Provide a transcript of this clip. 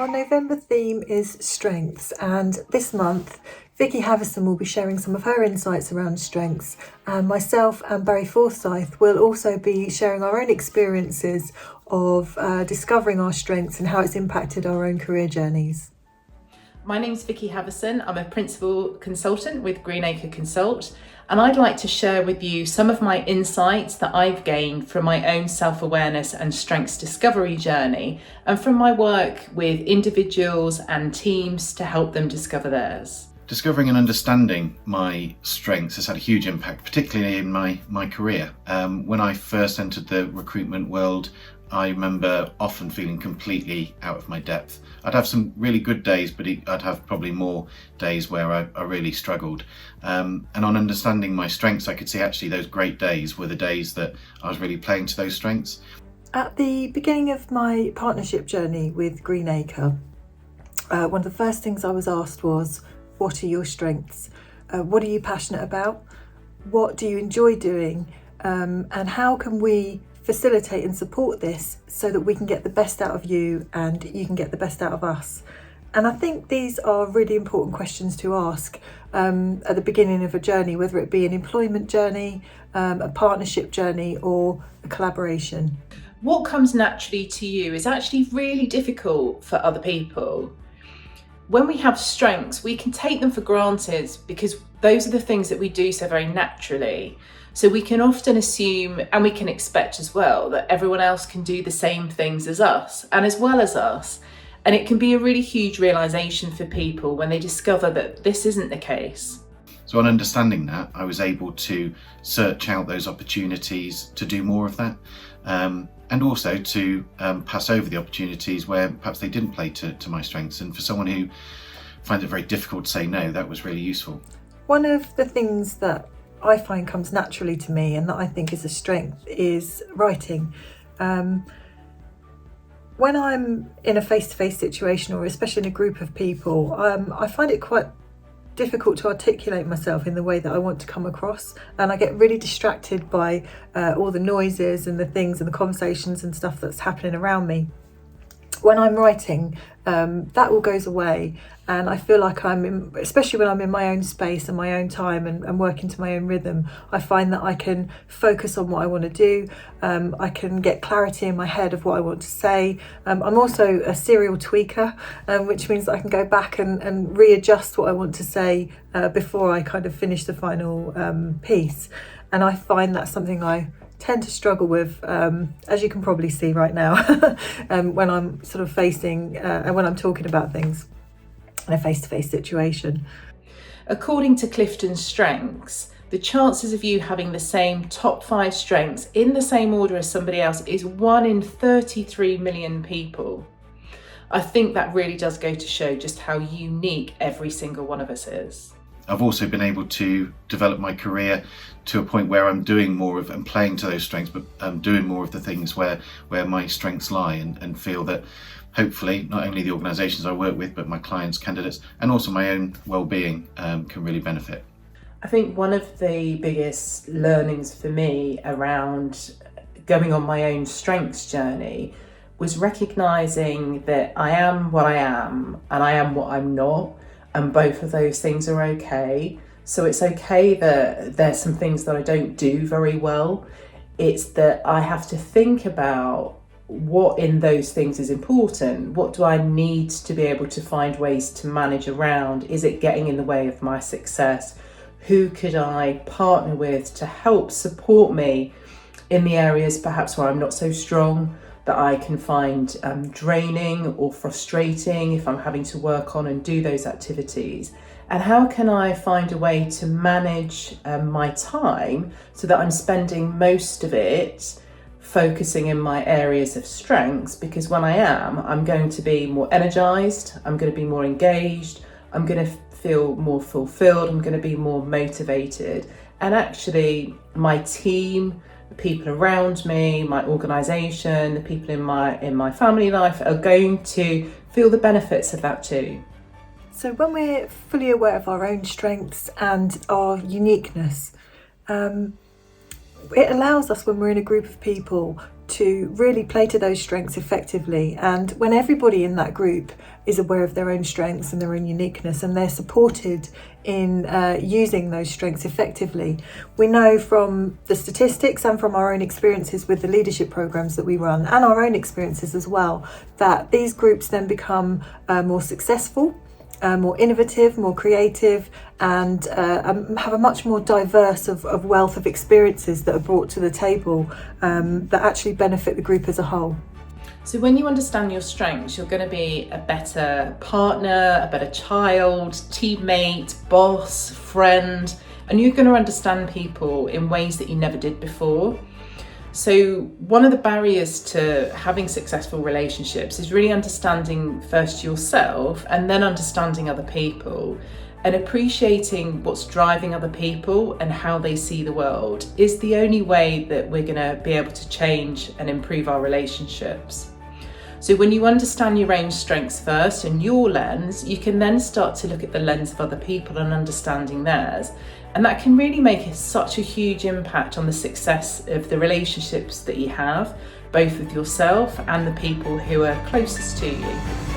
Our November theme is strengths, and this month Vicki Haverson will be sharing some of her insights around strengths, and myself and Barry Forsythe will also be sharing our own experiences of discovering our strengths and how it's impacted our own career journeys. My name's Vicki Haverson. I'm a principal consultant with Greenacre Consult, and I'd like to share with you some of my insights that I've gained from my own self-awareness and strengths discovery journey, and from my work with individuals and teams to help them discover theirs. Discovering and understanding my strengths has had a huge impact, particularly in my career. When I first entered the recruitment world, I remember often feeling completely out of my depth. I'd have some really good days, but I'd have probably more days where I really struggled. And on understanding my strengths, I could see actually those great days were the days that I was really playing to those strengths. At the beginning of my partnership journey with Greenacre, one of the first things I was asked was, what are your strengths? What are you passionate about? What do you enjoy doing? And how can we facilitate and support this so that we can get the best out of you and you can get the best out of us? And I think these are really important questions to ask at the beginning of a journey, whether it be an employment journey, a partnership journey, or a collaboration. What comes naturally to you is actually really difficult for other people. When we have strengths, we can take them for granted because those are the things that we do so very naturally. So we can often assume, and we can expect as well, that everyone else can do the same things as us and as well as us. And it can be a really huge realization for people when they discover that this isn't the case. So on understanding that, I was able to search out those opportunities to do more of that, and also to pass over the opportunities where perhaps they didn't play to my strengths. And for someone who finds it very difficult to say no, that was really useful. One of the things that I find comes naturally to me and that I think is a strength is writing. When I'm in a face-to-face situation, or especially in a group of people, I find it quite difficult to articulate myself in the way that I want to come across, and I get really distracted by all the noises and the things and the conversations and stuff that's happening around me. When I'm writing, that all goes away, and I feel like especially when I'm in my own space and my own time and working to my own rhythm, I find that I can focus on what I want to do. I can get clarity in my head of what I want to say. I'm also a serial tweaker, which means that I can go back and readjust what I want to say before I kind of finish the final piece. And I find that's something I tend to struggle with, as you can probably see right now, when I'm sort of facing and when I'm talking about things in a face-to-face situation. According to Clifton's Strengths, the chances of you having the same top 5 strengths in the same order as somebody else is 1 in 33 million people. I think that really does go to show just how unique every single one of us is. I've also been able to develop my career to a point where I'm doing more of and playing to those strengths, but I'm doing more of the things where my strengths lie, and feel that hopefully not only the organisations I work with, but my clients, candidates, and also my own well-being can really benefit. I think one of the biggest learnings for me around going on my own strengths journey was recognising that I am what I am and I am what I'm not. And both of those things are okay. So it's okay that there's some things that I don't do very well. It's that I have to think about what in those things is important. What do I need to be able to find ways to manage around? Is it getting in the way of my success? Who could I partner with to help support me in the areas perhaps where I'm not so strong, that I can find draining or frustrating if I'm having to work on and do those activities? And how can I find a way to manage my time so that I'm spending most of it focusing in my areas of strengths? Because when I am, I'm going to be more energized, I'm going to be more engaged, I'm going to feel more fulfilled, I'm going to be more motivated. And actually my team, the people around me, my organisation, the people in my family life are going to feel the benefits of that too. So when we're fully aware of our own strengths and our uniqueness, it allows us, when we're in a group of people, to really play to those strengths effectively. And when everybody in that group is aware of their own strengths and their own uniqueness, and they're supported in using those strengths effectively, we know from the statistics and from our own experiences with the leadership programs that we run, and our own experiences as well, that these groups then become more successful, more innovative, more creative, and have a much more diverse of wealth of experiences that are brought to the table that actually benefit the group as a whole. So when you understand your strengths, you're going to be a better partner, a better child, teammate, boss, friend, and you're going to understand people in ways that you never did before. So one of the barriers to having successful relationships is really understanding first yourself and then understanding other people, and appreciating what's driving other people and how they see the world is the only way that we're going to be able to change and improve our relationships. So when you understand your own strengths first and your lens, you can then start to look at the lens of other people and understanding theirs. And that can really make such a huge impact on the success of the relationships that you have, both with yourself and the people who are closest to you.